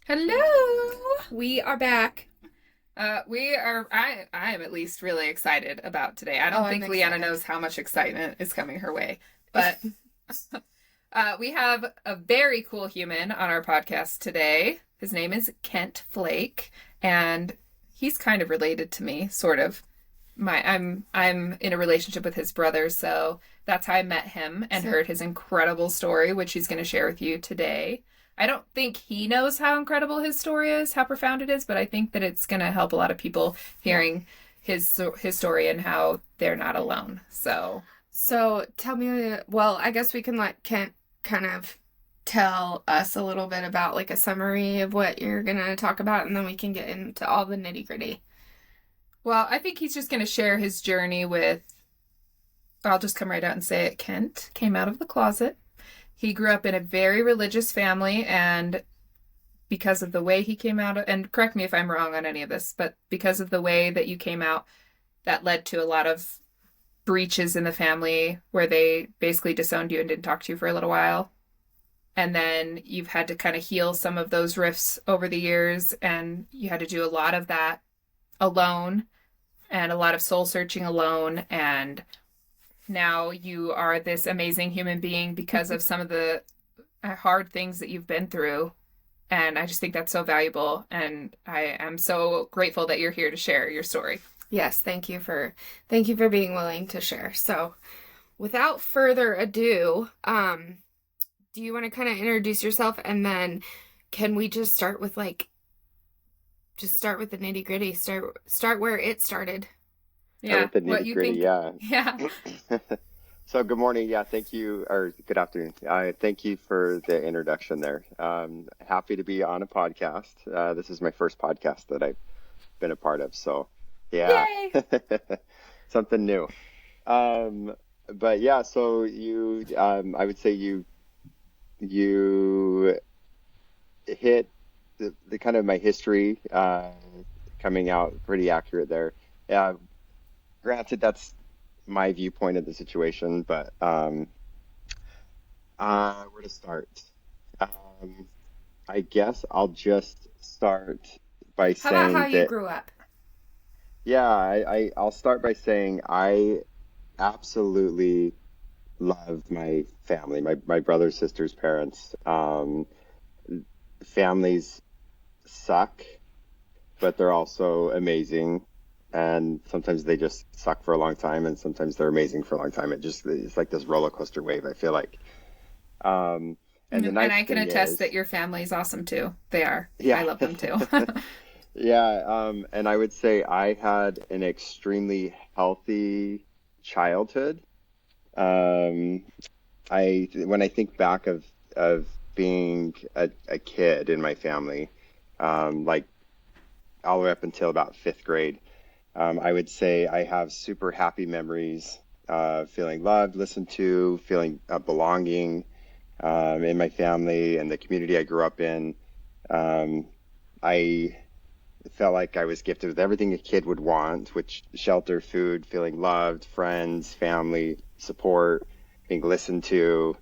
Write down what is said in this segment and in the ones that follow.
Hello. We are back. I am at least really excited about today. I Oh, don't I'm think Leanna excited. knows how much excitement is coming her way, but we have a very cool human on our podcast today. His name is Kent Flake, and he's kind of related to me, sort of. I'm in a relationship with his brother, so that's how I met him and So, heard his incredible story, which he's going to share with you today. I don't think he knows how incredible his story is, how profound it is, but I think that it's going to help a lot of people yeah. hearing his story and how they're not alone. So, So tell me, well, I guess we can let Kent kind of tell us a little bit about like a summary of what you're gonna talk about, and then we can get into all the nitty-gritty. well, I think he's just going to share his journey with, I'll just come right out and say it. Kent came out of the closet. He grew up in a very religious family, and because of the way he came out, and correct me if I'm wrong on any of this, but because of the way that you came out, that led to a lot of breaches in the family where they basically disowned you and didn't talk to you for a little while. And then you've had to kind of heal some of those rifts over the years, and you had to do a lot of that alone and a lot of soul searching alone. And now you are this amazing human being because of some of the hard things that you've been through. And I just think that's so valuable. And I am so grateful that you're here to share your story. Yes, thank you for being willing to share. So, without further ado, do you want to kind of introduce yourself, and then can we just start with the nitty-gritty, start where it started. Start Yeah. with the What nitty you gritty, think? yeah. Yeah. So good morning. Yeah, thank you, or good afternoon. Thank you for the introduction there. Happy to be on a podcast. This is my first podcast that I've been a part of. So yeah, Yay! something new. Um, but yeah, so I would say you hit the kind of my history, coming out pretty accurate there. Yeah, granted, that's my viewpoint of the situation, but where to start? Um, I guess I'll just start by How about how saying you that, grew up? yeah, I'll start by saying I absolutely love my family, my brothers, sisters, parents. Families suck, but they're also amazing. And sometimes they just suck for a long time, and sometimes they're amazing for a long time. It's like this roller coaster wave, I feel like. Um, and the And nice I can thing attest that is, your family's awesome too. They are. yeah, I love them too. yeah. And I would say I had an extremely healthy childhood. Um, when I think back of being a kid in my family, like all the way up until about fifth grade, I would say I have super happy memories, feeling loved, listened to, feeling belonging, in my family and the community I grew up in. Um, I felt like I was gifted with everything a kid would want, which shelter, food, feeling loved, friends, family, support, being listened to,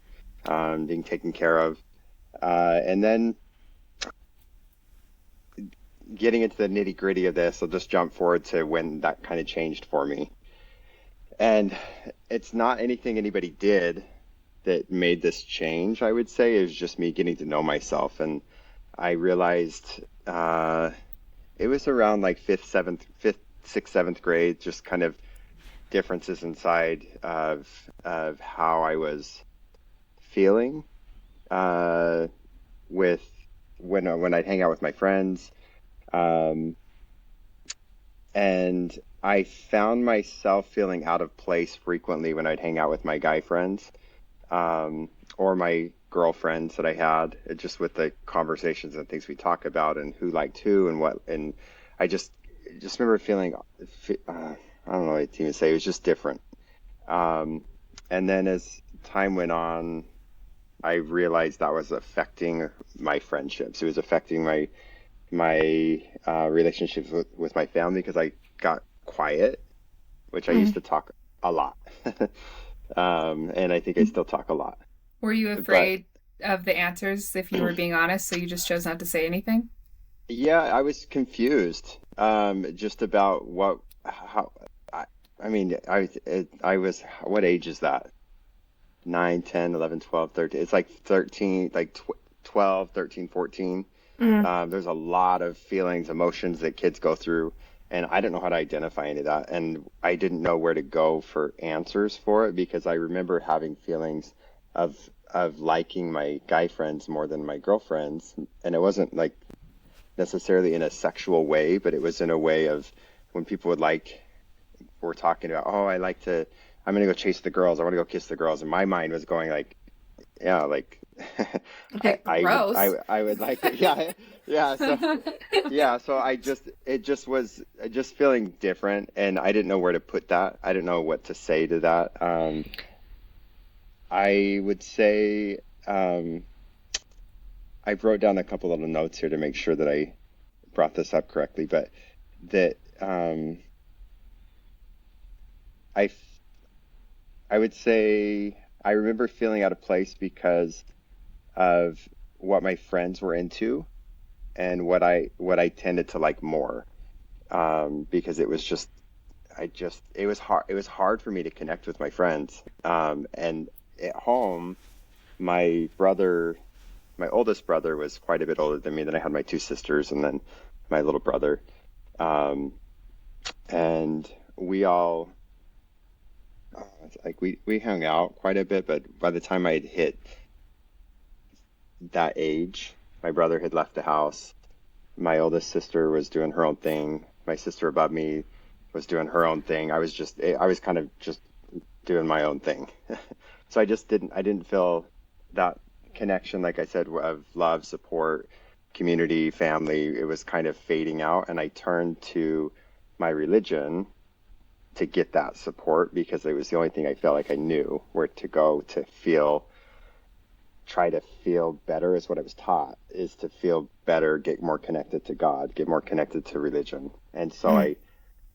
being taken care of. And then getting into the nitty gritty of this, I'll just jump forward to when that kind of changed for me. And it's not anything anybody did that made this change, I would say. It was just me getting to know myself. And I realized it was around like fifth, sixth, seventh grade, just kind of differences inside of how I was feeling, uh, with when I'd hang out with my friends. Um, and I found myself feeling out of place frequently when I'd hang out with my guy friends, or my girlfriends that I had, just with the conversations and things we talk about and who liked who and what. And I just remember feeling, I don't know what to even say. It was just different. Um, and then as time went on, I realized that was affecting my friendships. It was affecting my relationships with my family because I got quiet, which I used Mm. to talk a lot. And I think I still talk a lot. Were you But afraid of the answers if you were being honest, so you just chose not to say anything? Yeah, I was confused, just about how, I, I mean, I was, what age is that? 9, 10, 11, 12, 13. It's like 13, like tw 12, 13, 14. Mm. There's a lot of feelings, emotions that kids go through, and I don't know how to identify any of that. And I didn't know where to go for answers for it because I remember having feelings of liking my guy friends more than my girlfriends, and it wasn't like necessarily in a sexual way, but it was in a way of when people would like were talking about, oh, I'm gonna go chase the girls, I want to go kiss the girls, and my mind was going like, yeah, like Okay, gross. I would like to, yeah, yeah, so yeah, so it just was just feeling different, and I didn't know where to put that. I didn't know what to say to that. I would say, um, I wrote down a couple little notes here to make sure that I brought this up correctly, but that I I would say I remember feeling out of place because of what my friends were into and what I tended to like more. Because it was just it was hard for me to connect with my friends. And at home, my brother, my oldest brother was quite a bit older than me. Then I had my two sisters and then my little brother. Um, and we all like we hung out quite a bit, but by the time I had hit that age, my brother had left the house. My oldest sister was doing her own thing. My sister above me was doing her own thing. I was kind of just doing my own thing. So I didn't feel that connection, like I said, of love, support, community, family. It was kind of fading out. And I turned to my religion to get that support because it was the only thing I felt like I knew where to go to try to feel better is what I was taught is to feel better, get more connected to God, get more connected to religion. And so Mm. I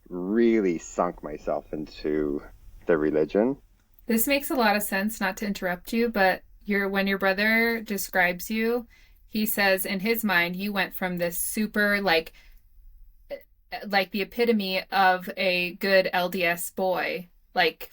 really sunk myself into the religion. This makes a lot of sense, not to interrupt you, but when your brother describes you, he says in his mind you went from this super like the epitome of a good LDS boy, like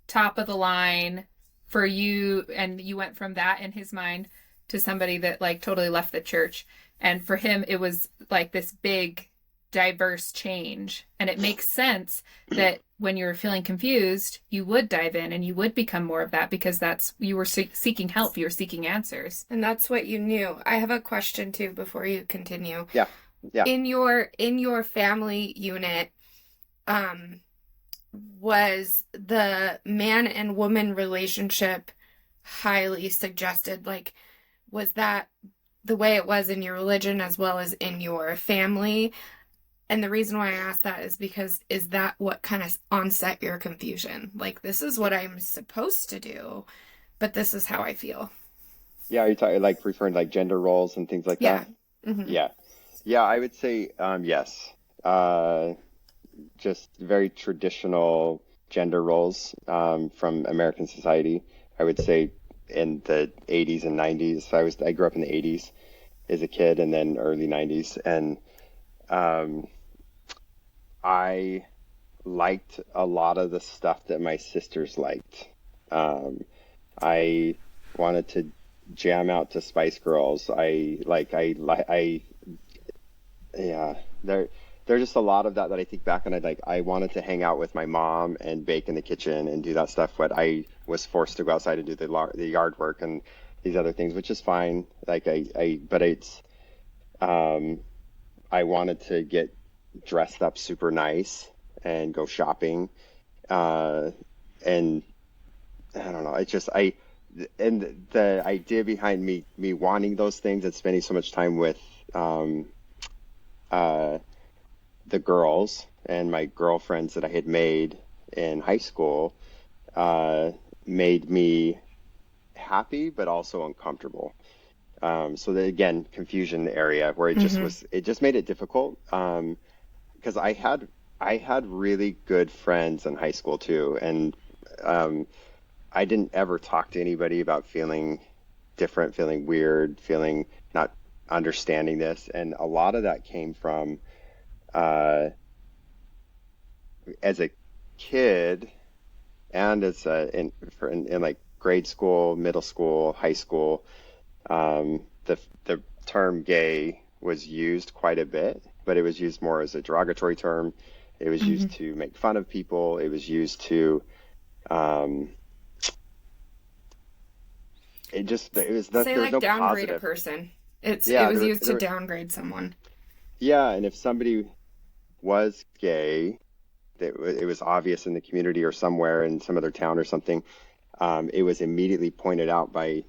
top of the line for you, and you went from that in his mind to somebody that like totally left the church. And for him it was like this big diverse change, and it makes sense that when you were feeling confused you would dive in and you would become more of that because that's you were seeking help, you were seeking answers. And that's what you knew. I have a question too before you continue. Yeah. Yeah. In your family unit, um, was the man and woman relationship highly suggested? Like, was that the way it was in your religion as well as in your family? And the reason why I ask that is because is that what kind of onset your confusion? Like, this is what I'm supposed to do, but this is how I feel. Yeah. Are you talking like referring to like gender roles and things like Yeah. that? Hmm. Yeah. Yeah. I would say, yes. Just very traditional gender roles, from American society. I would say in the 80s and 90s. I grew up in the 80s as a kid and then early 90s. And, um, I liked a lot of the stuff that my sisters liked. Um, I wanted to jam out to Spice Girls. Yeah, there's just a lot of that I think back on. I wanted to hang out with my mom and bake in the kitchen and do that stuff, but I was forced to go outside and do the yard work and these other things, which is fine. But um, I wanted to get dressed up super nice and go shopping. Uh, and I don't know. And the idea behind me wanting those things and spending so much time with, um, uh, the girls and my girlfriends that I had made in high school, uh, made me happy, but also uncomfortable. So that again, confusion area where Hmm. it just made it difficult. Because I had really good friends in high school too, and um, I didn't ever talk to anybody about feeling different, feeling weird, feeling not. understanding this, and a lot of that came from uh, as a kid and as in like grade school, middle school, high school. The term gay was used quite a bit, but it was used more as a derogatory term. It was Hmm. used to make fun of people. It was used to um, it was that Say there was like no downgrade a positive. person. It Yeah, was there used to there downgrade someone. yeah, and if somebody was gay, it was obvious in the community or somewhere in some other town or something. It was immediately pointed out by,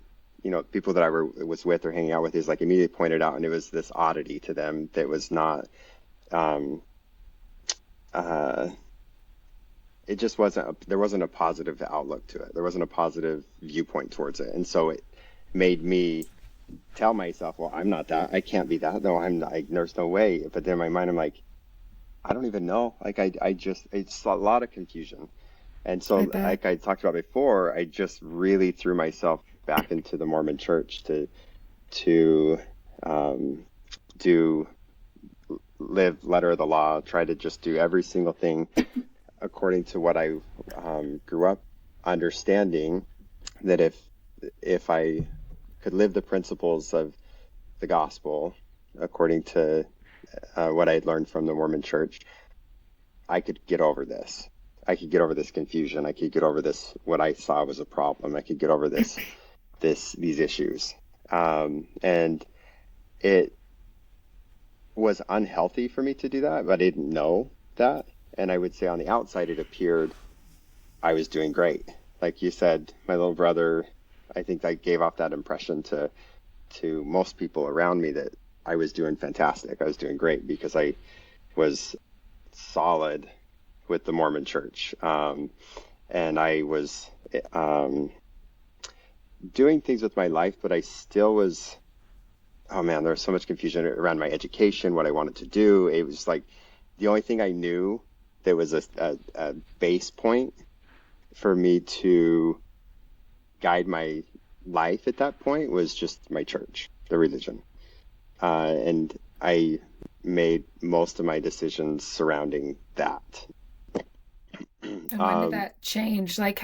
people that was with or hanging out with. Is like immediately pointed out, and it was this oddity to them that was not. Um, uh, it just wasn't. There wasn't a positive outlook to it. There wasn't a positive viewpoint towards it, and so it made me tell myself, "Well, I'm not that. I can't be that. No, I'm not. There's no way." But then in my mind, I'm like, I don't even know. Like I just it's a lot of confusion. And so, I bet. like I talked about before, I just really threw myself back into the Mormon Church to um, do live letter of the law, try to just do every single thing according to what I grew up understanding, that if I could live the principles of the gospel according to what I had learned from the Mormon Church, I could get over this. I could get over this confusion. I could get over this, what I saw was a problem. I could get over these issues. And it was unhealthy for me to do that, but I didn't know that. And I would say on the outside, it appeared I was doing great. Like you said, my little brother, I think I gave off that impression to most people around me that I was doing fantastic. I was doing great because I was solid with the Mormon Church. And I was um, doing things with my life, but I still was, oh man, there was so much confusion around my education, what I wanted to do. It was like the only thing I knew that was a base point for me to guide my life at that point was just my church, the religion. And I made most of my decisions surrounding that. And when did Um, that change? Like,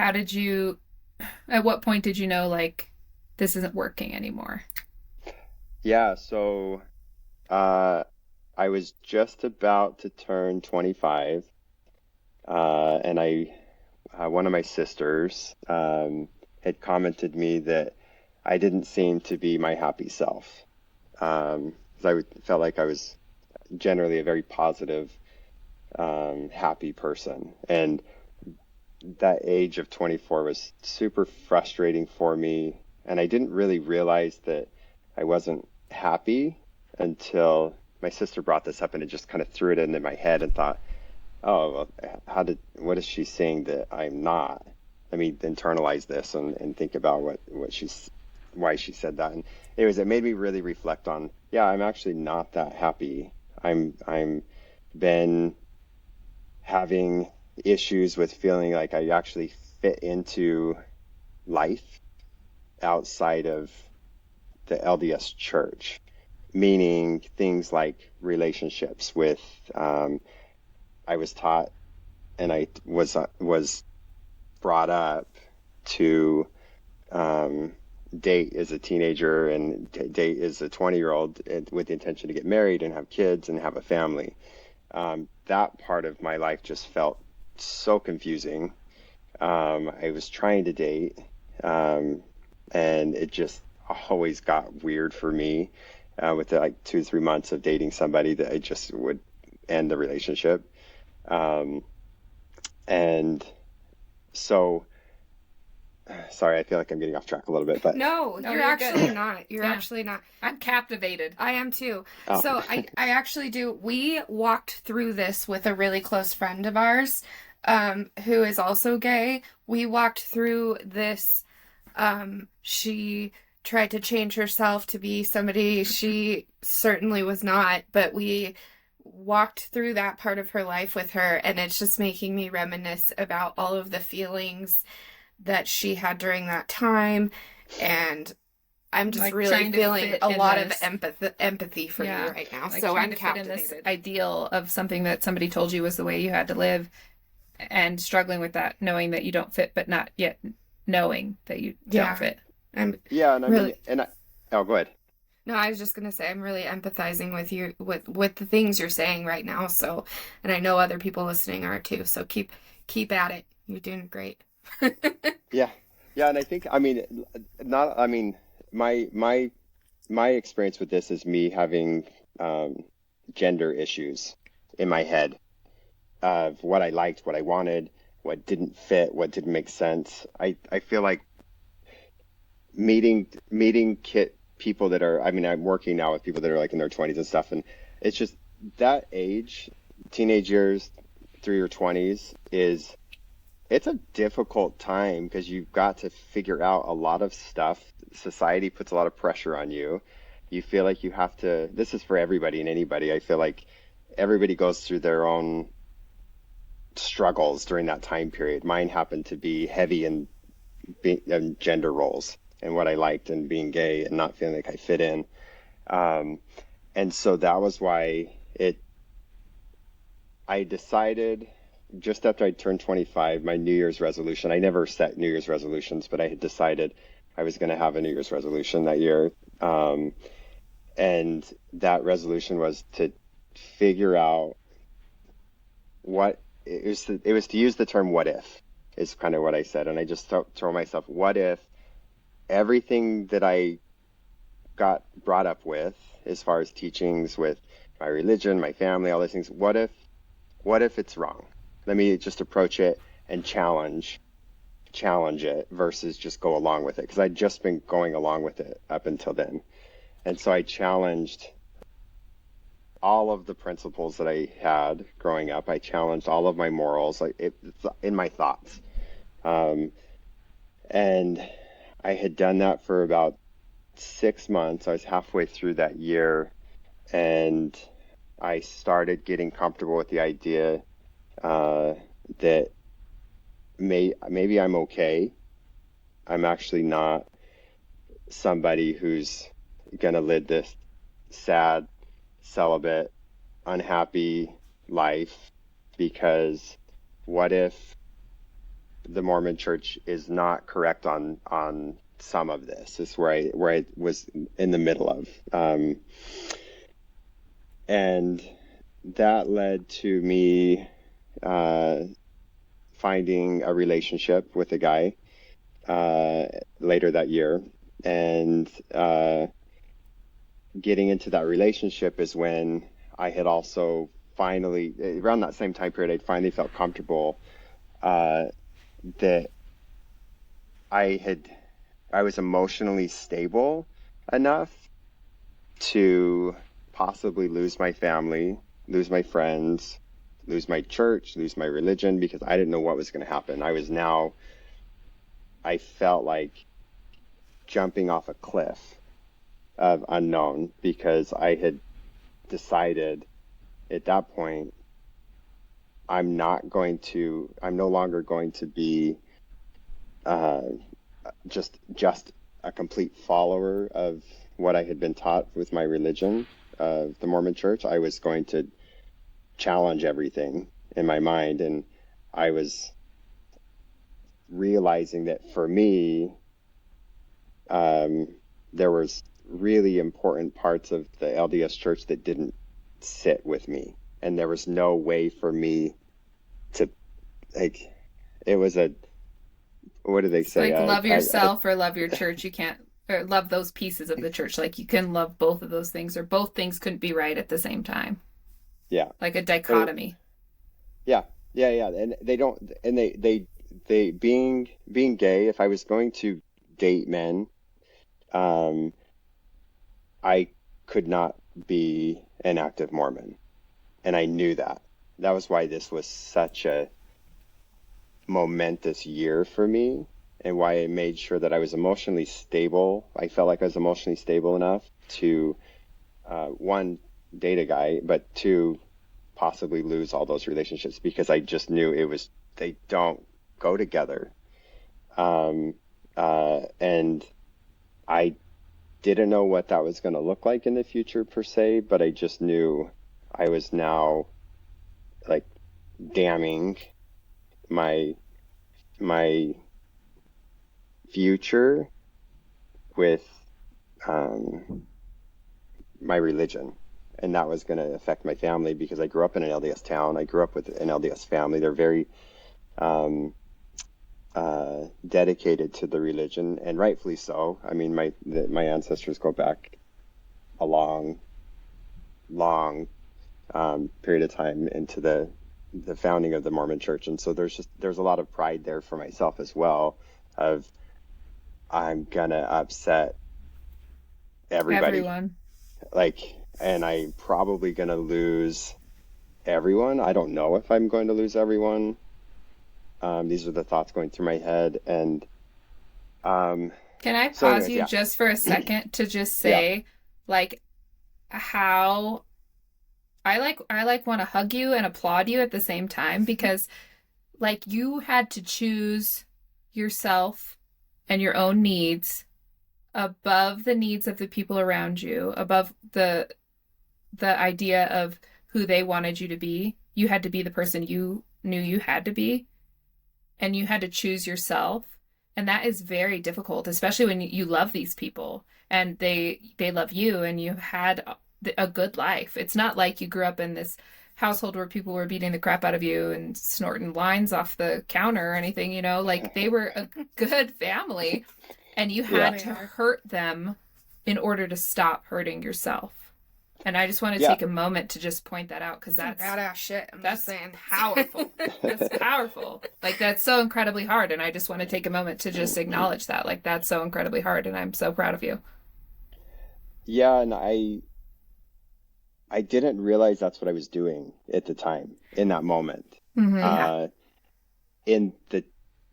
at what point did you know, like, this isn't working anymore? yeah, so Uh, I was just about to turn 25, and one of my sisters, had commented me that I didn't seem to be my happy self. 'Cause felt like I was generally a very positive, happy person, and that age of 24 was super frustrating for me, and I didn't really realize that I wasn't happy until my sister brought this up, and it just kind of threw it into my head and thought, oh, well, what is she saying that I'm not? Let me internalize this and think about why she said that. And it made me really reflect on, yeah, I'm actually not that happy. I'm been having issues with feeling like I actually fit into life outside of the LDS church, meaning things like relationships with, I was taught and I was brought up to um, date as a teenager and date as a 20-year-old with the intention to get married and have kids and have a family. That part of my life just felt so confusing. I was trying to date, um, and it just always got weird for me with like 2 or 3 months of dating somebody that I just would end the relationship. Um, and so, sorry, I feel like I'm getting off track a little bit, but No, No, you're you're good. actually not. You're Yeah, actually not. I'm captivated. I am too. oh, So I actually do. We walked through this with a really close friend of ours, who is also gay. We walked through this. She tried to change herself to be somebody she certainly was not, but we walked through that part of her life with her, and it's just making me reminisce about all of the feelings that she had during that time. And I'm just like really trying to feeling fit a in lot of this. empathy for you Yeah, right now. like So trying I'm to fit in this captivated. ideal of something that somebody told you was the way you had to live, and struggling with that, knowing that you don't fit, but not yet knowing that you don't Yeah. fit. I'm Yeah, and I mean, really oh, go ahead. No, I was just gonna say I'm really empathizing with you with the things you're saying right now. So, and I know other people listening are too. So keep at it. You're doing great. Yeah, yeah, and I think, I mean, not, I mean, my my experience with this is me having um, gender issues in my head of what I liked, what I wanted, what didn't fit, what didn't make sense. I feel like meeting kid people that are, I mean, I'm working now with people that are like in their 20s and stuff, and it's just that age, teenage years through your 20s is it's a difficult time because you've got to figure out a lot of stuff. Society puts a lot of pressure on you. You feel like you have to, this is for everybody and anybody. I feel like everybody goes through their own struggles during that time period. Mine happened to be heavy in gender roles and what I liked and being gay and not feeling like I fit in. Um, and so that was why I decided just after I turned 25, my New Year's resolution, I never set New Year's resolutions, but I had decided I was going to have a New Year's resolution that year. Um, and that resolution was to figure out what it was to use the term what if is kind of what I said. And I just told myself, what if everything that I got brought up with, as far as teachings with my religion, my family, all those things, what if it's wrong? Let me just approach it and challenge it versus just go along with it because I'd just been going along with it up until then. And so I challenged all of the principles that I had growing up. I challenged all of my morals, like in my thoughts. Um, and I had done that for about 6 months. I was halfway through that year, and I started getting comfortable with the idea uh, that maybe I'm okay. I'm actually not somebody who's gonna live this sad, celibate, unhappy life because what if the Mormon Church is not correct on some of this? This is where I was in the middle of, and that led to me uh, finding a relationship with a guy later that year, and getting into that relationship is when I had also finally, around that same time period, I finally felt comfortable uh, that I had, I was emotionally stable enough to possibly lose my family, lose my friends, lose my church, lose my religion because I didn't know what was going to happen. I felt like jumping off a cliff of unknown because I had decided at that point I'm no longer going to be uh, just a complete follower of what I had been taught with my religion, the Mormon Church. I was going to challenge everything in my mind, and I was realizing that for me, um, there was really important parts of the LDS Church that didn't sit with me, and there was no way for me to like. It was a what do they It's say? like love yourself or love your church. You can't, or love those pieces of the church. Like you can love both of those things, or both things couldn't be right at the same time. Yeah, Like a but dichotomy. yeah, yeah, and they don't, and they being gay. If I was going to date men, um, I could not be an active Mormon, and I knew that. That was why this was such a momentous year for me, and why I made sure that I was emotionally stable. I felt like I was emotionally stable enough to one, date a guy, but two, possibly lose all those relationships because I just knew they don't go together. And I didn't know what that was going to look like in the future per se, but I just knew I was now like damning my my future with um, my religion. And that was going to affect my family because I grew up in an LDS town. I grew up with an LDS family. They're very um, dedicated to the religion, and rightfully so. I mean, my ancestors go back a long period of time into the founding of the Mormon Church, and so there's a lot of pride there for myself as well. Of I'm gonna upset everybody, Everyone. like, and I'm probably gonna lose everyone. I don't know if I'm going to lose everyone. These are the thoughts going through my head, and um, Can I so, pause anyways, you yeah, just for a second to just yeah. say, like, how I like want to hug you and applaud you at the same time because like you had to choose yourself and your own needs above the needs of the people around you, above the idea of who they wanted you to be. You had to be the person you knew you had to be, and you had to choose yourself. And that is very difficult, especially when you love these people and they love you and you had a good life. It's not like you grew up in this household where people were beating the crap out of you and snorting lines off the counter or anything, like they were a good family and you Yeah, had They to are. hurt them in order to stop hurting yourself. And I just want to yeah. take a moment to just point that out because Some badass shit. I'm just that's saying. powerful. That's powerful. Like that's so incredibly hard. And I just want to take a moment to just acknowledge that. Like that's so incredibly hard. And I'm so proud of you. Yeah, and I didn't realize that's what I was doing at the time in that moment. Mm-hmm. Yeah. Uh, in the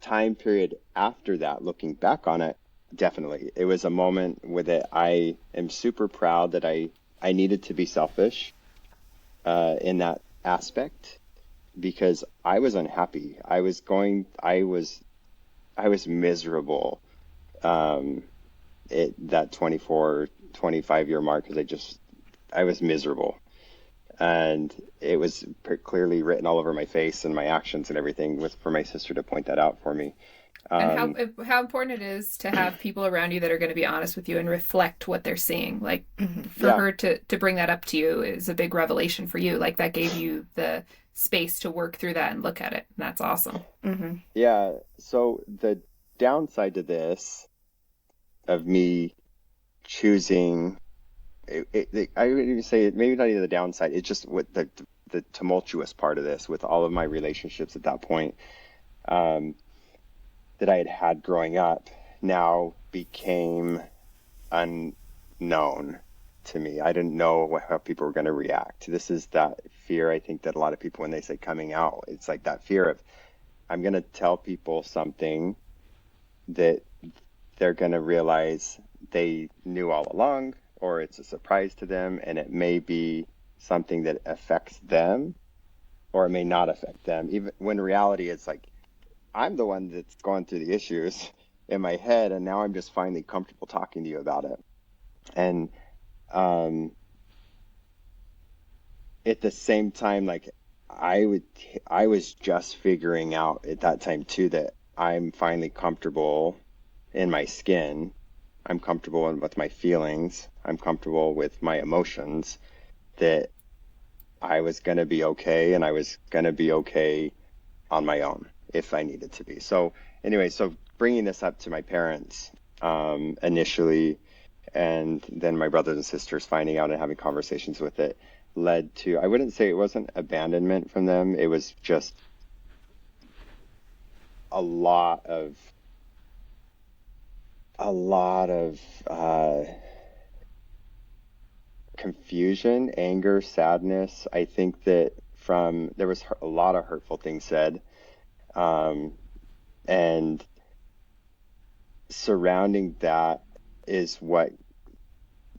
time period after that, looking back on it, definitely, it was a moment with it. I am super proud that I needed to be selfish in that aspect because I was unhappy. I was miserable. Um, that 24, 25 year mark because I was miserable. And it was clearly written all over my face and my actions and everything with for my sister to point that out for me. And how Um, how important it is to have people around you that are going to be honest with you and reflect what they're seeing. Like Hmm. for yeah, her to bring that up to you is a big revelation for you. Like that gave you the space to work through that and look at it. And that's awesome. Hmm. yeah. So the downside to this of me choosing, I would even say maybe not even the downside. It's just what the tumultuous part of this with all of my relationships at that point um, that I had had growing up now became unknown to me. I didn't know how people were going to react. This is that fear, I think, that a lot of people, when they say coming out, it's like that fear of, I'm going to tell people something that they're going to realize they knew all along, or it's a surprise to them, and it may be something that affects them, or it may not affect them. Even when reality is like, I'm the one that's going through the issues in my head, and now I'm just finally comfortable talking to you about it. And um, at the same time, like I would, I was just figuring out at that time too that I'm finally comfortable in my skin. I'm comfortable with my feelings. I'm comfortable with my emotions. That I was going to be okay, and I was going to be okay on my own if I needed to be. So anyway, so bringing this up to my parents initially, and then my brothers and sisters finding out and having conversations with it led to, I wouldn't say it wasn't abandonment from them. It was just a lot of a lot of confusion, anger, sadness. I think that from there was a lot of hurtful things said, um, and surrounding that is what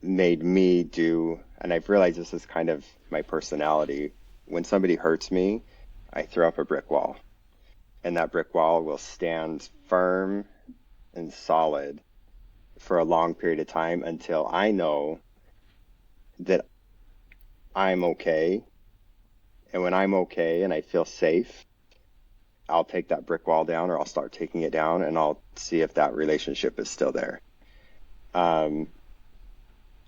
made me do, and I've realized this is kind of my personality. When somebody hurts me, I throw up a brick wall, and that brick wall will stand firm and solid for a long period of time until I know that I'm okay. And when I'm okay and I feel safe, I'll take that brick wall down, or I'll start taking it down, and I'll see if that relationship is still there. Um,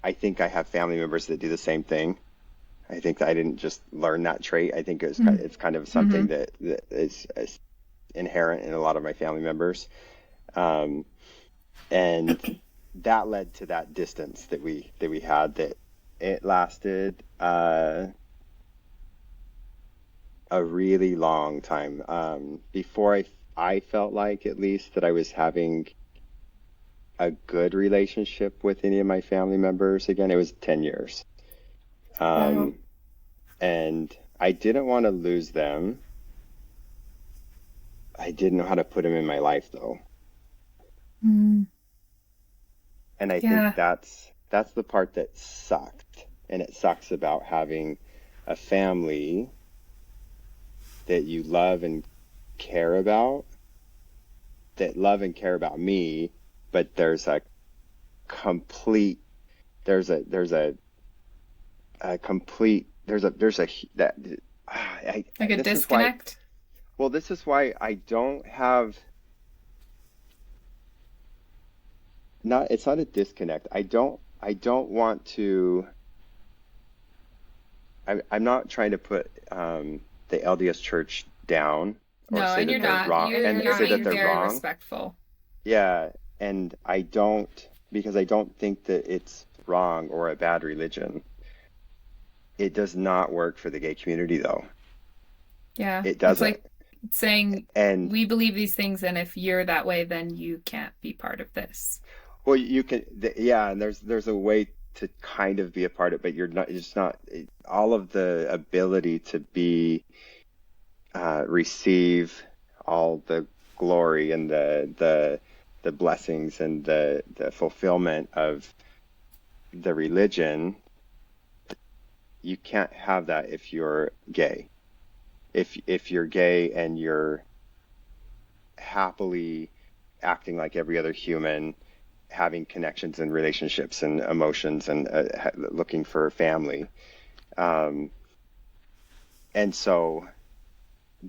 I think I have family members that do the same thing. I think that I didn't just learn that trait. I think it's kind of something Mm-hmm. that is inherent in a lot of my family members. Um, and that led to that distance that we had, that it lasted a really long time. Before I felt like, at least, that I was having a good relationship with any of my family members again. It was 10 years. Wow. Um, and I didn't want to lose them. I didn't know how to put them in my life, though. Mm. And I think Yeah. that's the part that sucked. And it sucks about having a family that you love and care about, that love and care about me, but there's a complete there's a complete there's a that Like a this is why, disconnect. well, this is why I don't have, not it's not a disconnect. I don't want to, I'm not trying to put the LDS church down, or No, say and that you're they're not. wrong, You're and You're you're say not. that being they're very wrong. respectful. Yeah, and I don't, because I don't think that it's wrong or a bad religion. It does not work for the gay community, though. Yeah. It It's doesn't. like saying And we believe these things, and if you're that way, then you can't be part of this. well, you can, yeah, and there's a way to kind of be a part of it, but you're not. It's not all of the ability to be receive all the glory and the blessings and the fulfillment of the religion. You can't have that if you're gay. If you're gay and you're happily acting like every other human, having connections and relationships and emotions, and looking for family. Um, and so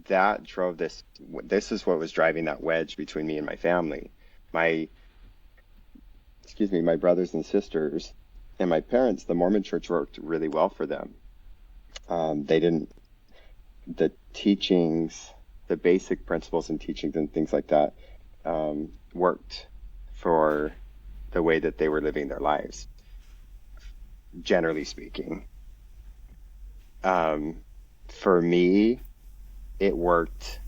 that drove this. This is what was driving that wedge between me and my family. My, excuse me, my brothers and sisters and my parents, the Mormon church worked really well for them. They didn't, the teachings, the basic principles and teachings and things like that, worked for the way that they were living their lives, generally speaking. Um, for me, it worked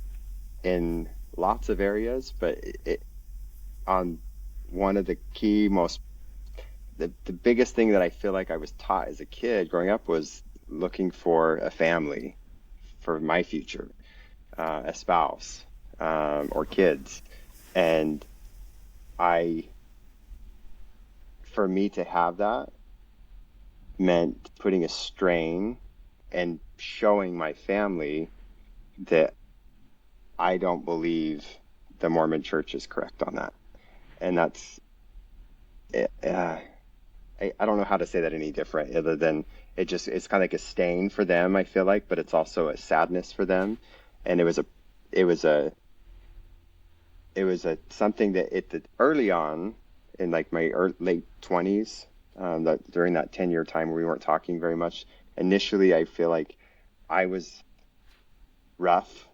in lots of areas, but on one of the key, the biggest thing that I feel like I was taught as a kid growing up was looking for a family for my future, a spouse, or kids. And I, for me to have that meant putting a strain and showing my family that I don't believe the Mormon church is correct on that. And that's, I don't know how to say that any different, other than it's kind of like a stain for them, I feel like, but it's also a sadness for them. And it was a, something that early on in like my late 20s, that during that 10-year time where we weren't talking very much, initially I feel like I was rough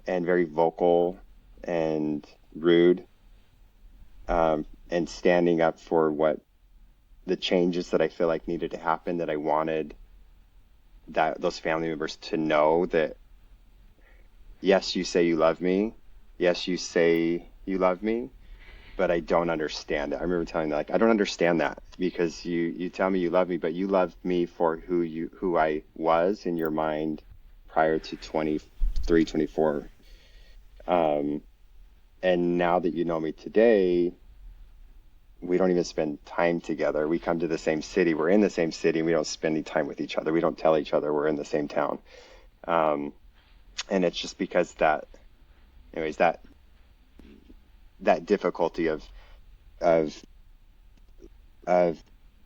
and very vocal and rude, and standing up for what the changes that I feel like needed to happen, that I wanted that those family members to know that, yes, you say you love me, yes, you say you love me, but I don't understand it. I remember telling them, like, I don't understand that, because you tell me you love me, but you loved me for who I was in your mind prior to 23, 24. Um, and now that you know me today, we don't even spend time together. We come to the same city. We're in the same city, and we don't spend any time with each other. We don't tell each other we're in the same town. Um, and it's just because anyways, that difficulty of of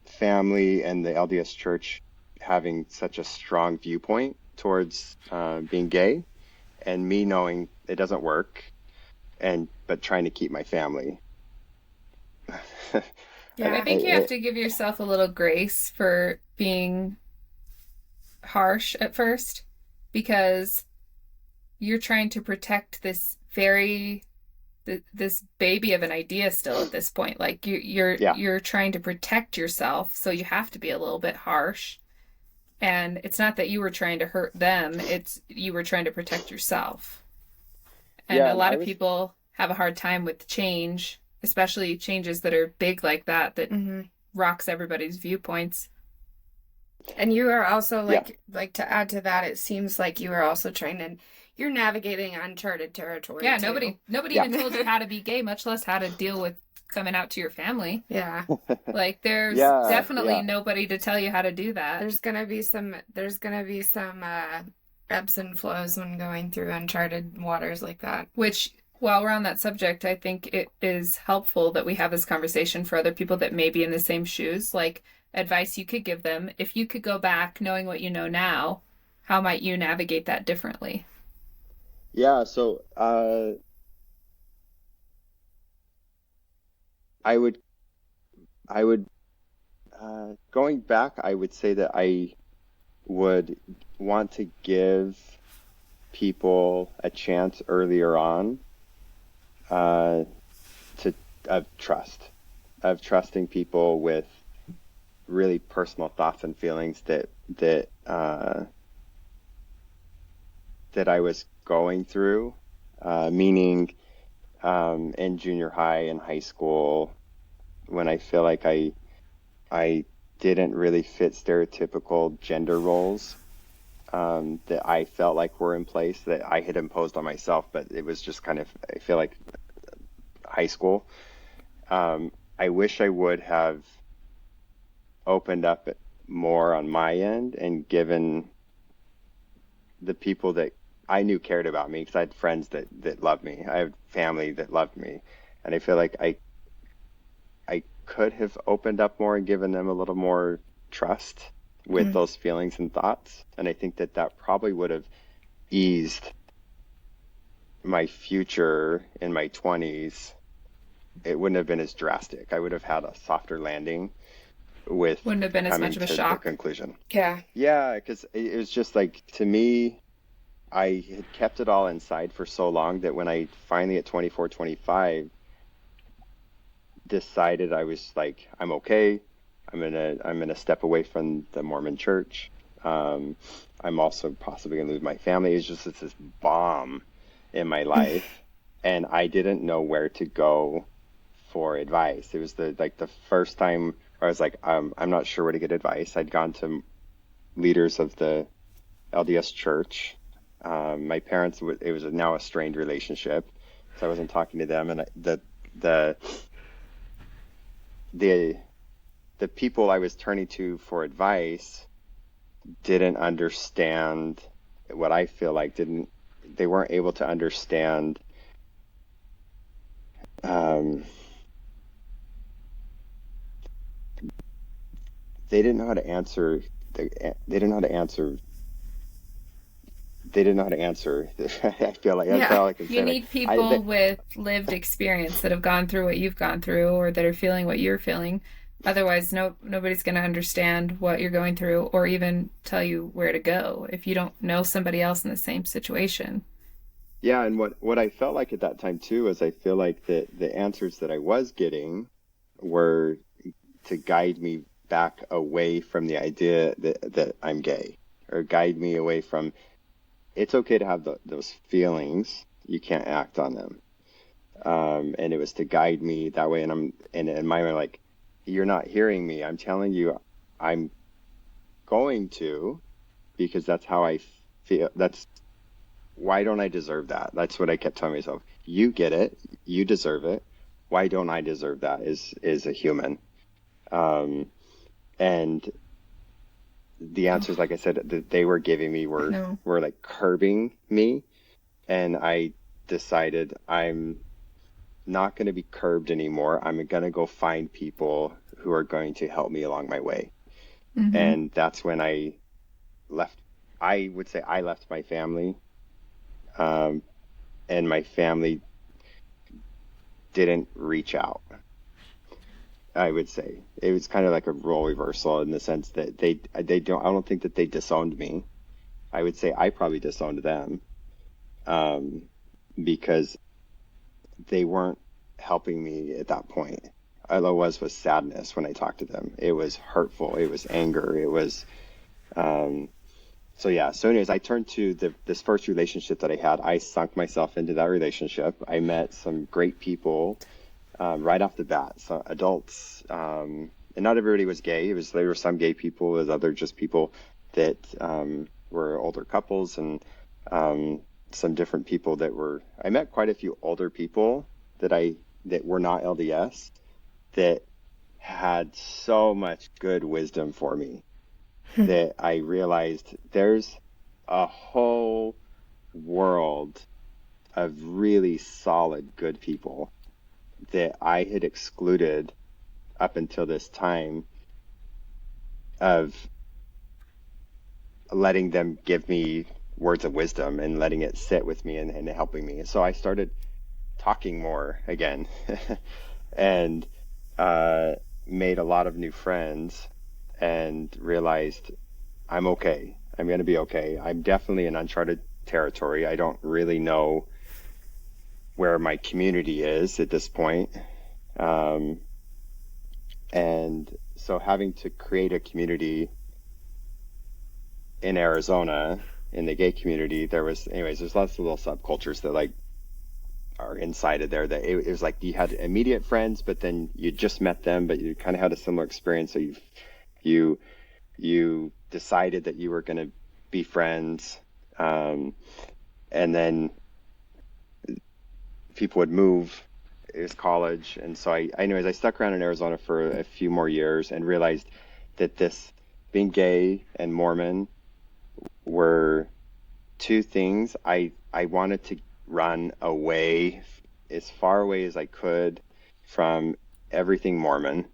family and the LDS church having such a strong viewpoint towards being gay, and me knowing it doesn't work, and but trying to keep my family. I Yeah. think you have to give yourself a little grace for being harsh at first because you're trying to protect this baby of an idea still at this point. Like Yeah, you're trying to protect yourself, so you have to be a little bit harsh. And it's not that you were trying to hurt them, it's you were trying to protect yourself. And yeah, a and lot I of was, people have a hard time with change, especially changes that are big like that Hmm. rocks everybody's viewpoints. And you are also yeah, like to add to that, it seems like you are also trying to, you're navigating uncharted territory Yeah, too. nobody yeah, even told you how to be gay, much less how to deal with coming out to your family. Yeah. Like there's yeah, definitely yeah, nobody to tell you how to do that. There's gonna be some ebbs and flows when going through uncharted waters like that. Which, while we're on that subject, I think it is helpful that we have this conversation for other people that may be in the same shoes. Like advice you could give them. If you could go back knowing what you know now, how might you navigate that differently? yeah. So I would, I would, going back, I would say that I would want to give people a chance earlier on uh, to of trust, of trusting people with really personal thoughts and feelings that I was going through, meaning in junior high and high school when I feel like I didn't really fit stereotypical gender roles that I felt like were in place that I had imposed on myself, but it was just kind of I feel like high school. I wish I would have opened up more on my end and given the people that I knew cared about me because I had friends that loved me. I had family that loved me, and I feel like I could have opened up more and given them a little more trust with Mm. those feelings and thoughts. And I think that that probably would have eased my future in my 20s. It wouldn't have been as drastic. I would have had a softer landing with Wouldn't have been as much coming of a to the shock. conclusion. Yeah. Yeah, because it was just like to me, I had kept it all inside for so long that when I finally at 24, 25 decided I was like, I'm okay. I'm gonna step away from the Mormon church. Um, I'm also possibly gonna lose my family. It's this bomb in my life, and I didn't know where to go for advice. It was the first time where I was like, I'm not sure where to get advice. I'd gone to leaders of the LDS church. My parents, it was now a strained relationship, so I wasn't talking to them, and the the the people I was turning to for advice didn't understand what I feel like didn't they weren't able to understand um, they didn't know how to answer they didn't know how to answer they didn't know how to answer. I feel like that's Yeah. all I can You say. Like need I people with lived experience that have gone through what you've gone through or that are feeling what you're feeling. Otherwise, nobody's going to understand what you're going through or even tell you where to go if you don't know somebody else in the same situation. Yeah, and what I felt like at that time too is I feel like the answers that I was getting were to guide me back away from the idea that I'm gay, or guide me away from it's okay to have those feelings. You can't act on them. And it was to guide me that way. And in my mind, like, you're not hearing me. I'm telling you, I'm going to, because that's how I feel. That's why don't I deserve that? That's what I kept telling myself. You get it. You deserve it. Why don't I deserve that is a human. Um, and the Oh, answers, like I said, that they were giving me I know. were like curbing me. And I decided I'm not going to be curbed anymore. I'm going to go find people who are going to help me along my way. Mm-hmm. And that's when left, I would say I left my family, um, and my family didn't reach out. I would say it was kind of like a role reversal in the sense that I don't think that they disowned me. I would say I probably disowned them, um, because they weren't helping me at that point. All it was sadness when I talked to them. It was hurtful. It was anger. It was, um, so yeah. So anyways, I turned to this first relationship that I had. I sunk myself into that relationship. I met some great people, right off the bat. So adults, and not everybody was gay. There were some gay people, there's other just people that, were older couples, and, some different people I met quite a few older people that were not LDS, that had so much good wisdom for me, that I realized there's a whole world of really solid, good people that I had excluded up until this time, of letting them give me words of wisdom and letting it sit with me, and helping me. So I started talking more again, and, uh, made a lot of new friends, and realized I'm okay. I'm going to be okay. I'm definitely in uncharted territory. I don't really know where my community is at this point. Um, and so having to create a community in Arizona, in the gay community, there's lots of little subcultures that like are inside of there, that it was like you had immediate friends, but then you just met them, but you kind of had a similar experience. So you, you decided that you were going to be friends. And then people would move. It was college. And so anyways, I stuck around in Arizona for a few more years, and realized that this being gay and Mormon were two things I wanted to run away, as far away as I could, from everything Mormon,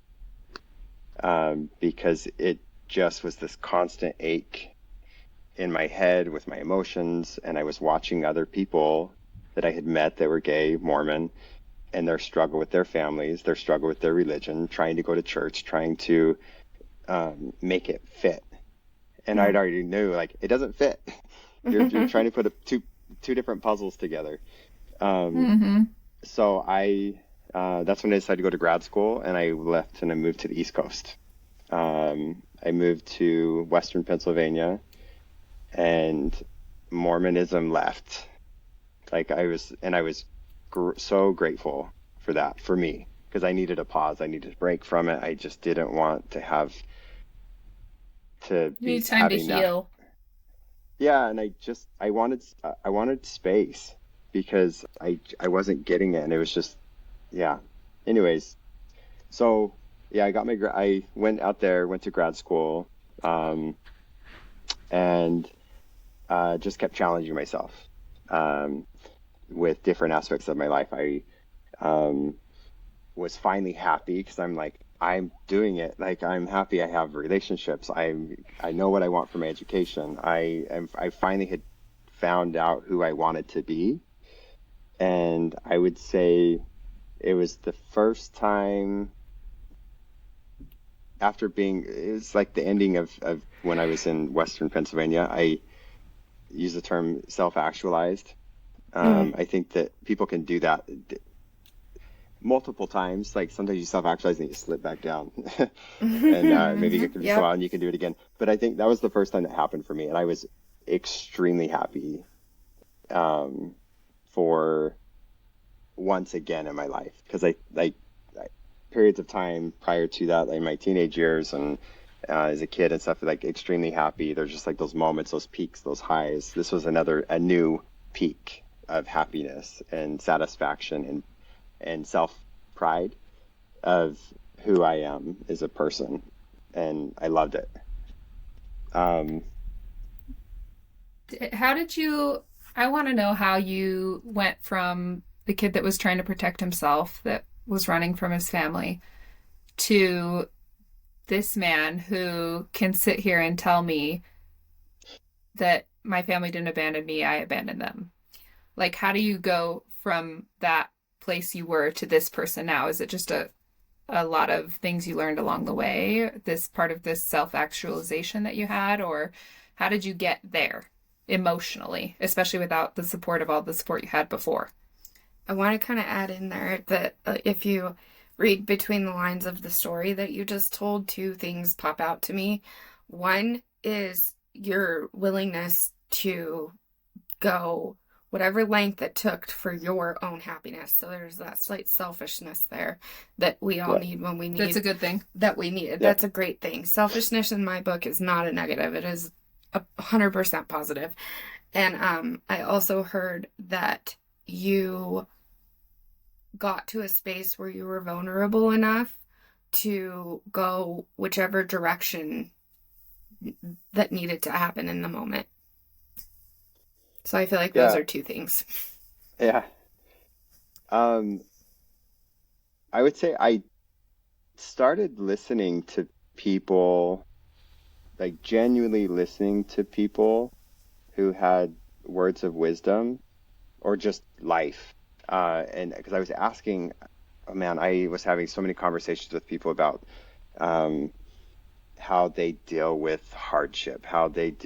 because it just was this constant ache in my head with my emotions. And I was watching other people that I had met that were gay Mormon, and their struggle with their families, their struggle with their religion, trying to go to church, trying to, make it fit. And I'd already knew, like, it doesn't fit. You're trying to put two different puzzles together. Um, Mm-hmm. so that's when I decided to go to grad school, and I left and I moved to the East Coast. I moved to Western Pennsylvania, and Mormonism left. Like I was so grateful for that, for me, because I needed a pause. I needed a break from it. I just didn't want to have to You be need time to having that. heal. Yeah, and I wanted space, because I wasn't getting it, and it was just, yeah. Anyways, so yeah, I went out there, went to grad school, um, and, just kept challenging myself, um, with different aspects of my life. I, um, was finally happy, because I'm doing it. Like, I'm happy. I have relationships. I know what I want for my education. I finally had found out who I wanted to be. And I would say it was the first time, it was like the ending of when I was in Western Pennsylvania. I use the term self-actualized. Mm. I think that people can do that multiple times. Like, sometimes you self-actualize and you slip back down, and, maybe you can go Yep. out and you can do it again. But I think that was the first time that happened for me, and I was extremely happy, um, for once again in my life, because I periods of time prior to that, like my teenage years, and, as a kid and stuff, like extremely happy. There's just like those moments, those peaks, those highs. This was a new peak of happiness and satisfaction, and self pride of who I am as a person, and I loved it. Um, How did you? I want to know how you went from the kid that was trying to protect himself, that was running from his family, to this man who can sit here and tell me that my family didn't abandon me, I abandoned them. Like, how do you go from that place you were to this person now? Is it just a lot of things you learned along the way, this part of this self-actualization that you had, or how did you get there emotionally, especially without the support of all the support you had before? I want to kind of add in there that if you read between the lines of the story that you just told, two things pop out to me. One is your willingness to go whatever length it took for your own happiness. So there's that slight selfishness there that we all Yeah. need when we need That's a good thing. that we need it. Yeah. That's a great thing. Selfishness in my book is not a negative. It is 100% positive. And I also heard that you got to a space where you were vulnerable enough to go whichever direction that needed to happen in the moment. So I feel like those Yeah. are two things. Yeah. Um, I would say I started listening to people, like genuinely listening to people who had words of wisdom or just life. And because I was asking, oh man, I was having so many conversations with people about um, how they deal with hardship, how did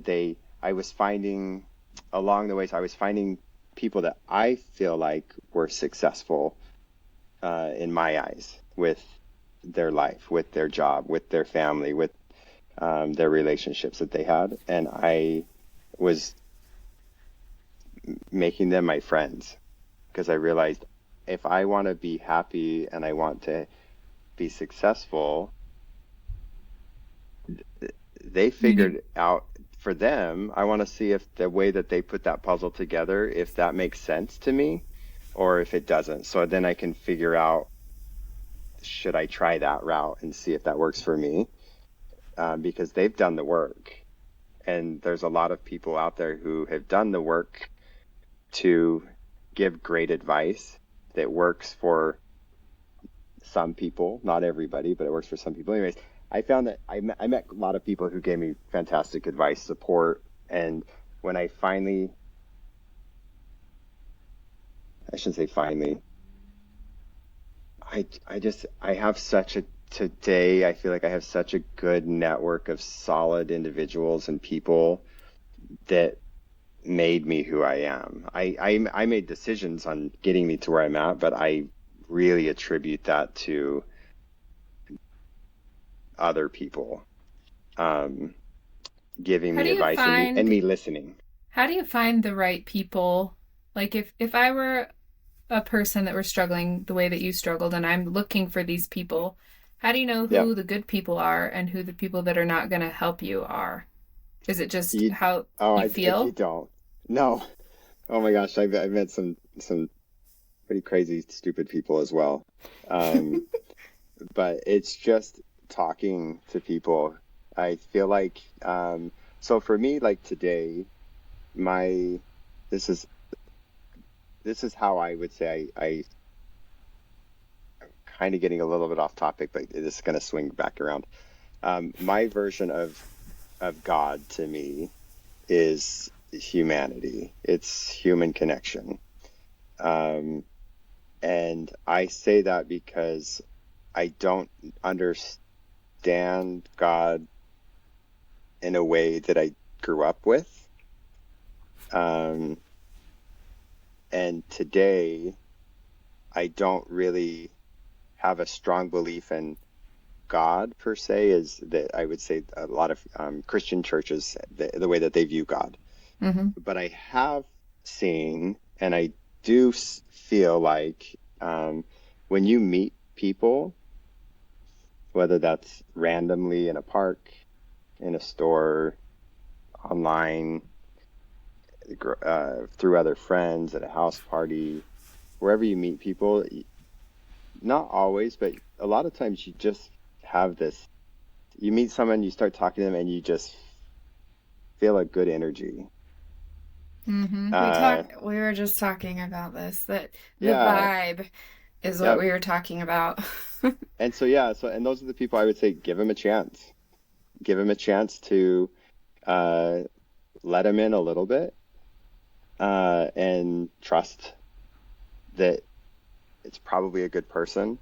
they, I was finding along the way, so I was finding people that I feel like were successful in my eyes with their life, with their job, with their family, with their relationships that they had. And I was making them my friends because I realized if I want to be happy and I want to be successful, they You need, figured out for them. I want to see if the way that they put that puzzle together, if that makes sense to me or if it doesn't. So then I can figure out, should I try that route and see if that works for me? Because they've done the work. And there's a lot of people out there who have done the work to give great advice that works for some people, not everybody, but it works for some people. Anyways, I found that I met a lot of people who gave me fantastic advice, support, and when I finally, I shouldn't say finally, I have such a, today I feel like I have such a good network of solid individuals and people that made me who I am. I made decisions on getting me to where I'm at, but I really attribute that to other people um, giving how me do you advice and find me listening. how do you find the right people? Like if I were a person that were struggling the way that you struggled and I'm looking for these people, how do you know Yeah. who the good people are and who the people that are not going to help you are? Is it just You, how oh, you you feel? don't. No. Oh my gosh, I met some pretty crazy, stupid people as well. Um, but it's just talking to people. I feel like so for me, like today, my this is this is how I would say I kind of getting a little bit off topic, but this is going to swing back around. My version of God to me is humanity. It's human connection. Um, and I say that because I don't understand God in a way that I grew up with. Um, and today, I don't really have a strong belief in God per se, is that I would say a lot of Christian churches, the way that they view God. Mm-hmm. But I have seen, and I do feel like when you meet people, whether that's randomly in a park, in a store, online, through other friends, at a house party, wherever you meet people, not always, but a lot of times you just have this, you meet someone, you start talking to them, and you just feel a good energy. Mm-hmm. Uh, We were just talking about this, that the yeah, vibe is what yep. we were talking about. And so yeah, so and those are the people I would say give them a chance. Give them a chance to uh, let them in a little bit, and trust that it's probably a good person.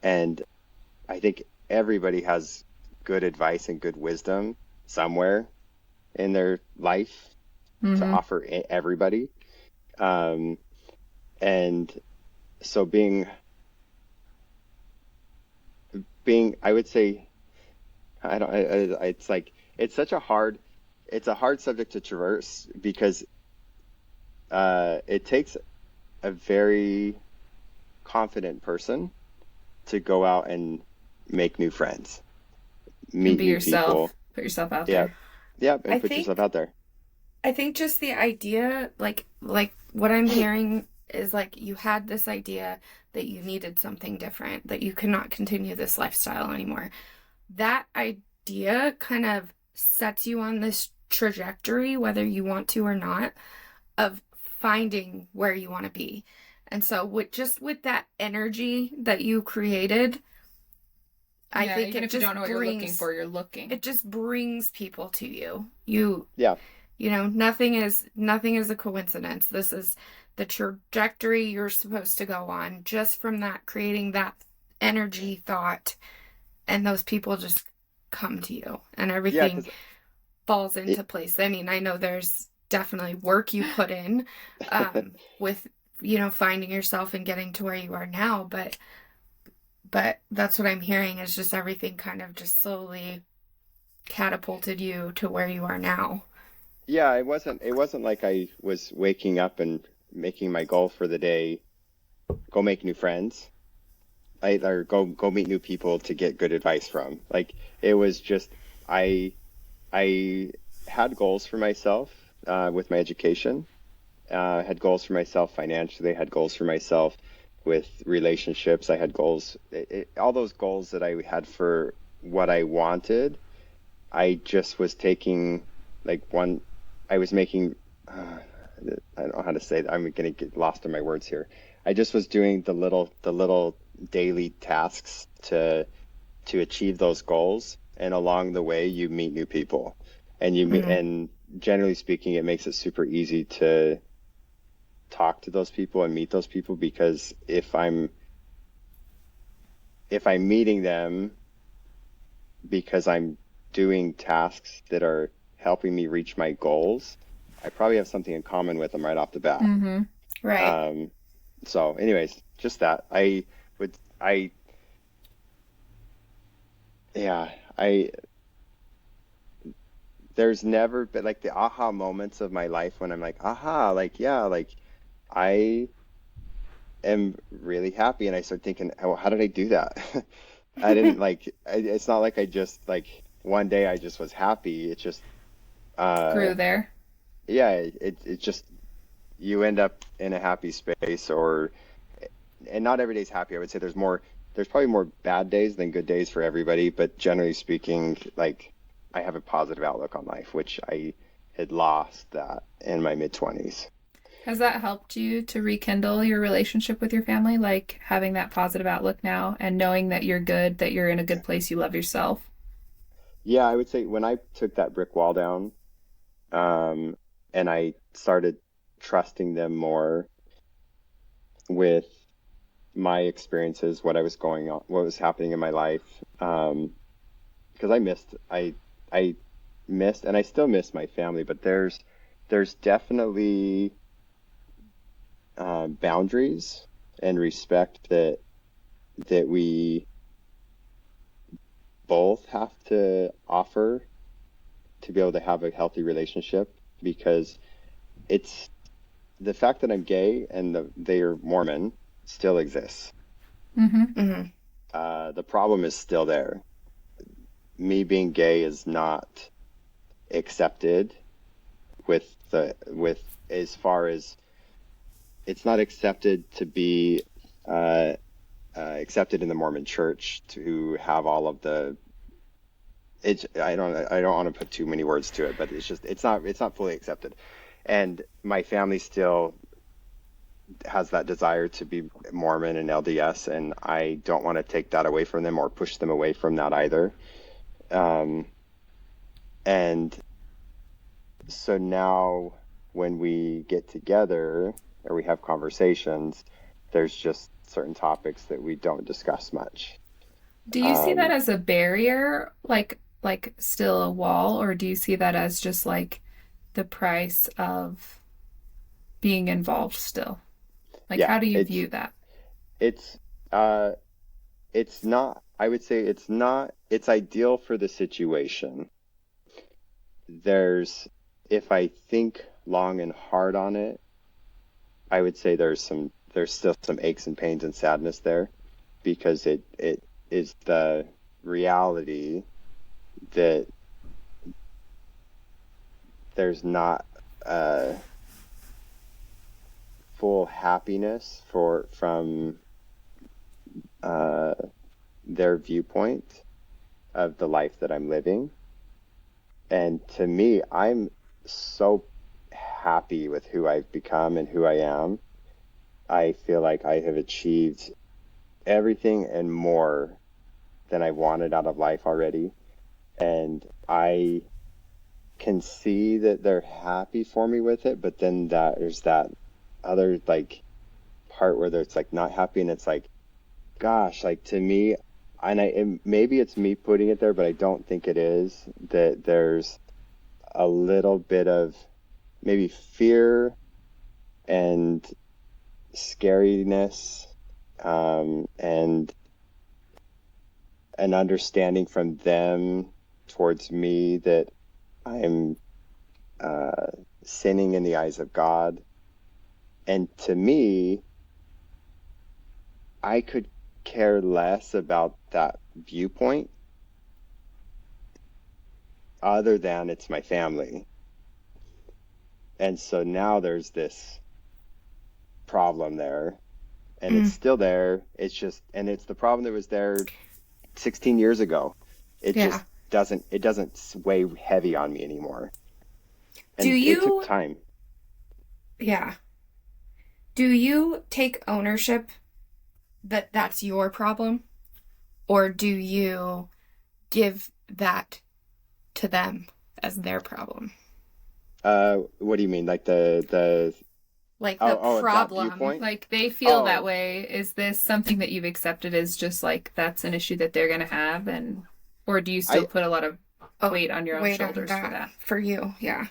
And I think everybody has good advice and good wisdom somewhere in their life to Hmm. offer everybody. Um, and so being, I would say, I don't, it's like, it's such a hard, it's a hard subject to traverse because it takes a very confident person to go out and make new friends, And meet be new people. yourself. Put yourself out Yeah. there. Yeah. And I put yourself think out there. I think just the idea, like what I'm hearing is like you had this idea that you needed something different, that you could not continue this lifestyle anymore. That idea kind of sets you on this trajectory, whether you want to or not, of finding where you want to be. And so with that energy that you created, I Yeah, think even it if you just don't know what you're looking brings for, you're looking. it just brings people to you. You Yeah. know, nothing is a coincidence. This is the trajectory you're supposed to go on just from that creating that energy thought, and those people just come to you and Yeah. everything Because falls into it, place. I mean, I know there's definitely work you put in with finding yourself and getting to where you are now, but that's what I'm hearing is just everything kind of just slowly catapulted you to where you are now. yeah, it wasn't like I was waking up and making my goal for the day, go make new friends. Or go meet new people to get good advice from. Like it was just I I had goals for myself with my education. Had goals for myself financially. Had goals for myself with relationships. I had goals, all those goals that I had for what I wanted. I just was taking like one. I was making. I don't know how to say that. I'm going to get lost in my words here. I just was doing the little daily tasks to achieve those goals, and along the way, you meet new people, and Mm-hmm. and generally speaking, it makes it super easy to talk to those people and meet those people because if I'm meeting them because I'm doing tasks that are helping me reach my goals, I probably have something in common with them right off the bat. Mm-hmm. Right. Um, so, anyways, just that. Would, I, yeah, there's never been like the aha moments of my life when I'm like, aha, like, yeah, like I am really happy. And I start thinking, oh, how did I do that? I didn't like, it's not like I just like one day I just was happy. It's just, uh, Grew there. yeah, it just you end up in a happy space or and not every day's happy. I would say there's probably more bad days than good days for everybody, but generally speaking, like I have a positive outlook on life, which I had lost that in my mid 20s. Has that helped you to rekindle your relationship with your family? Like having that positive outlook now and knowing that you're good, that you're in a good place, you love yourself? Yeah, I would say when I took that brick wall down, um, and I started trusting them more with my experiences, what I was going on, what was happening in my life, because I missed, and I still miss my family, but there's definitely boundaries and respect that we both have to offer to be able to have a healthy relationship because it's the fact that I'm gay and they are Mormon still exists. Mm-hmm. Mm-hmm. The problem is still there. Me being gay is not accepted with as far as it's not accepted to be uh, accepted in the Mormon Church to have all of the. It's I don't want to put too many words to it, but it's not fully accepted, and my family still has that desire to be Mormon and LDS, and I don't want to take that away from them or push them away from that either. Um, and so now when we get together or we have conversations, there's just certain topics that we don't discuss much. Do you see that Um, as a barrier, like still a wall, or do you see that as just like the price of being involved still? Like, yeah, how do you view that? it's uh it's not, I would say it's not, it's ideal for the situation. There's, if I think long and hard on it, I would say there's still some aches and pains and sadness there because it is the reality that there's not full happiness from uh, their viewpoint of the life that I'm living. And to me, I'm so happy with who I've become and who I am. I feel like I have achieved everything and more than I wanted out of life already. And I can see that they're happy for me with it, but then there's that other like part where it's like not happy, and it's like, gosh, like to me, and maybe it's me putting it there, but I don't think it is, that there's a little bit of maybe fear and scariness, and an understanding from them towards me that I'm uh, sinning in the eyes of God. And to me, I could care less about that viewpoint other than it's my family. And so now there's this problem there, and it's Mm, still there. It's just, and it's the problem that was there 16 years ago. It yeah. just it doesn't weigh heavy on me anymore. Do And it took you, time. yeah. Do you take ownership that that's your problem? Or do you give that to them as their problem? What do you mean? Like the Like the oh, that problem. viewpoint? Like they feel that Oh, way. Is this something that you've accepted as just like that's an issue that they're gonna have, and or do you still I put a lot of Oh, weight on your own wait on shoulders for that that? for you. Yeah.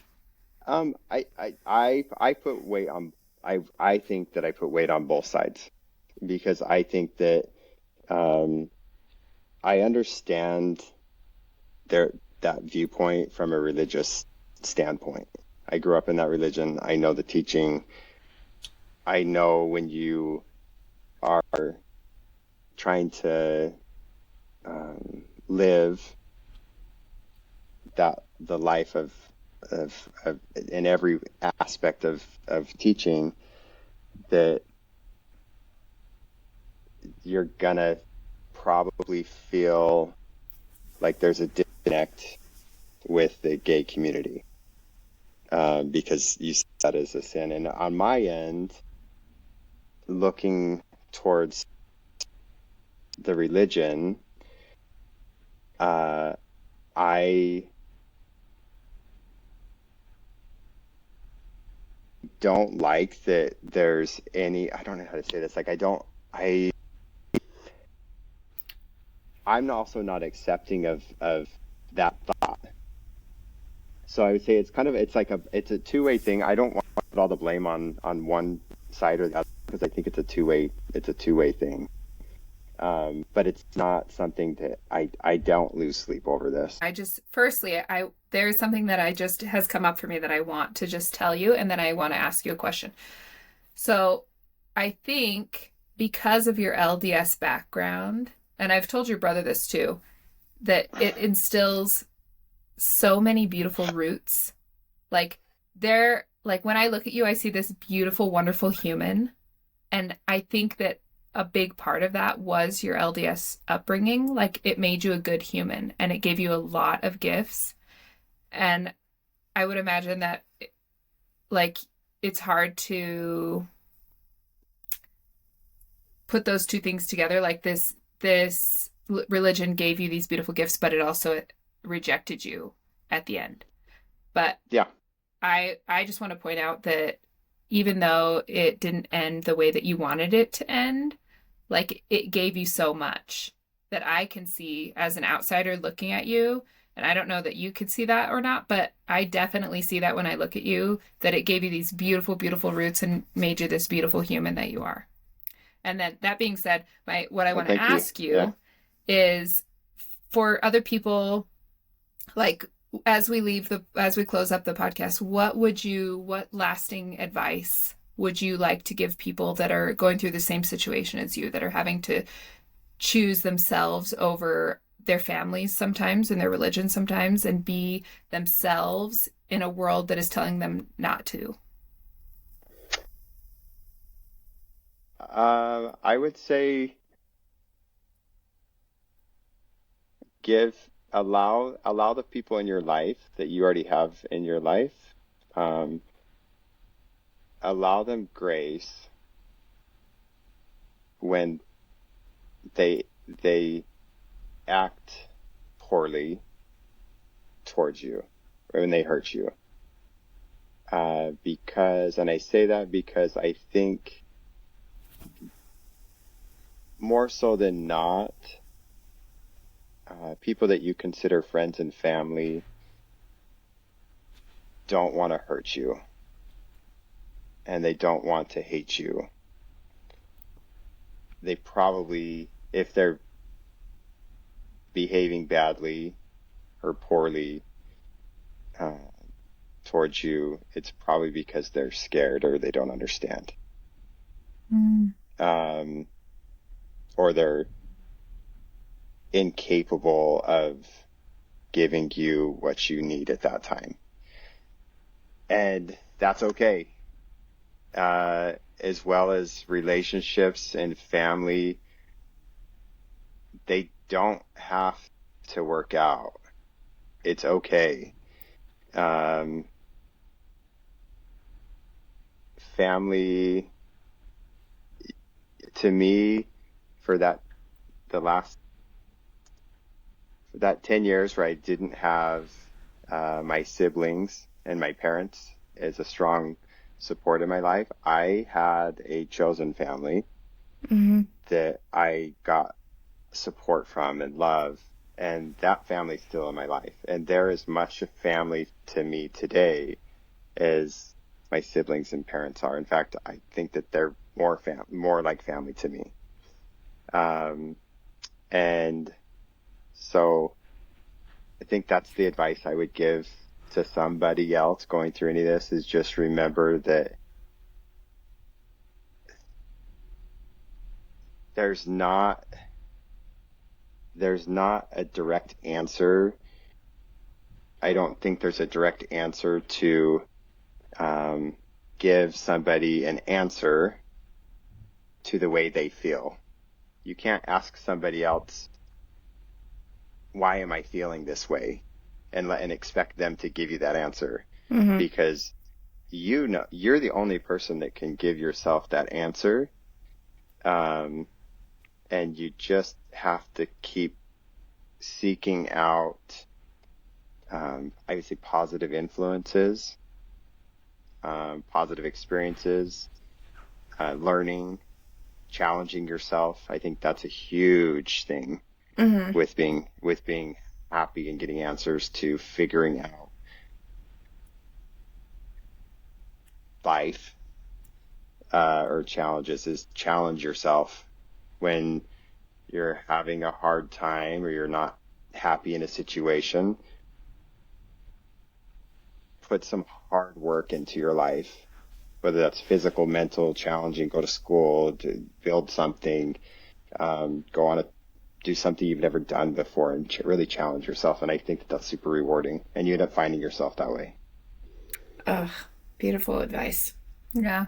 I put weight on, I think that I put weight on both sides because I think that um I understand their that viewpoint from a religious standpoint. I grew up in that religion. I know the teaching. I know when you are trying to live that the life of in every aspect of teaching, that you're gonna probably feel like there's a disconnect with the gay community, because you see that as a sin. And on my end, looking towards the religion, uh, I don't like that there's any, I don't know how to say this. Like I I'm also not accepting of that thought. So I would say it's kind of, it's a two-way thing. I don't want to put all the blame on one side or the other because I think it's a two way thing. But it's not something that I don't lose sleep over this. I just, firstly, I there's something that I just has come up for me that I want to just tell you, and then I want to ask you a question. So I think because of your LDS background, and I've told your brother this too, that it instills so many beautiful roots. Like like when I look at you, I see this beautiful, wonderful human. And I think that a big part of that was your LDS upbringing. Like it made you a good human and it gave you a lot of gifts. And I would imagine that like it's hard to put those two things together, like this religion gave you these beautiful gifts, but it also rejected you at the end. But Yeah. I just want to point out that even though it didn't end the way that you wanted it to end, like it gave you so much that I can see as an outsider looking at you. And I don't know that you could see that or not, but I definitely see that when I look at you, that it gave you these beautiful, beautiful roots and made you this beautiful human that you are. And then that being said, what I Well, want to thank you. ask Yeah. you is for other people, like as we close up the podcast, what lasting advice would you like to give people that are going through the same situation as you, that are having to choose themselves over their families sometimes and their religion sometimes, and be themselves in a world that is telling them not to? I would say give allow the people in your life that you already have in your life, um, allow them grace when they they act poorly towards you or when they hurt you. Because, and I say that because I think more so than not, people that you consider friends and family don't want to hurt you and they don't want to hate you. They probably, if they're behaving badly or poorly uh, towards you, it's probably because they're scared or they don't understand. Mm. Um, or they're incapable of giving you what you need at that time. And that's okay. As well as relationships and family, they don't have to work out. It's okay. Um, family, to me, for the last, for that 10 years where I didn't have my siblings and my parents as a strong support in my life, I had a chosen family Mm-hmm. that I got support from and love, and that family's still in my life. And they're as much a family to me today as my siblings and parents are. In fact, I think that they're more like family to me. Um, and so I think that's the advice I would give to somebody else going through any of this, is just remember that there's not a direct answer. I don't think there's a direct answer to give somebody an answer to the way they feel. You can't ask somebody else, why am I feeling this way? And expect them to give you that answer, Mm-hmm. because you know you're the only person that can give yourself that answer. And you just have to keep seeking out, I would say, positive influences, positive experiences, learning, challenging yourself. I think that's a huge thing Mm-hmm. with being happy and getting answers to figuring out life, or challenges, is challenge yourself when you're having a hard time or you're not happy in a situation. Put some hard work into your life, whether that's physical, mental, challenging, go to school, to build something, go on do something you've never done before, and really challenge yourself. And I think that that's super rewarding, and you end up finding yourself that way. Ugh, beautiful advice. Yeah.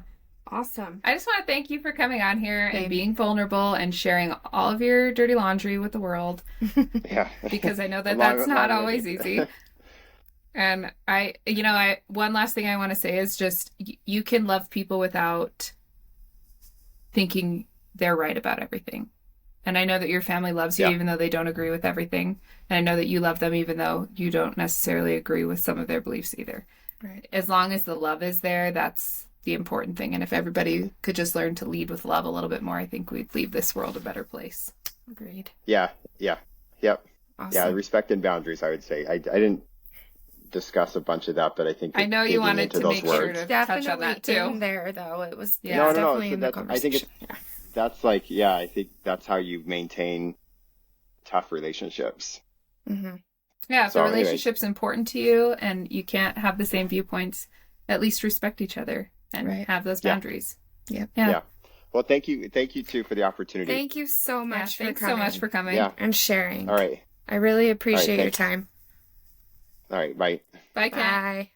Awesome. I just want to thank you for coming on here Same. and being vulnerable and sharing all of your dirty laundry with the world, Yeah. because I know that Long- that's not long always winded. easy. And one last thing I want to say is just you can love people without thinking they're right about everything. And I know that your family loves you even though they don't agree with everything. And I know that you love them even though you don't necessarily agree with some of their beliefs either. Right. As long as the love is there, that's the important thing. And if everybody could just learn to lead with love a little bit more, I think we'd leave this world a better place. Agreed. Yeah. Yep. Awesome. Yeah, respect and boundaries, I would say. I didn't discuss a bunch of that, but I think I know you digging wanted into to those make sure words. to Definitely touch on that too. in there, though. It was Yeah. definitely So in the that's, I think conversation. that's like, yeah, I think that's how you maintain tough relationships. Mm-hmm. Yeah, if So the anyways. relationship's important to you and you can't have the same viewpoints, at least respect each other and Right. have those Yeah. boundaries. Yep. Yeah. Well, thank you too for the opportunity. Thank you so much for Thanks coming so much for coming. Yeah. and sharing. All right. I really appreciate your thanks. time. All right. Bye. Bye, Kat. Bye.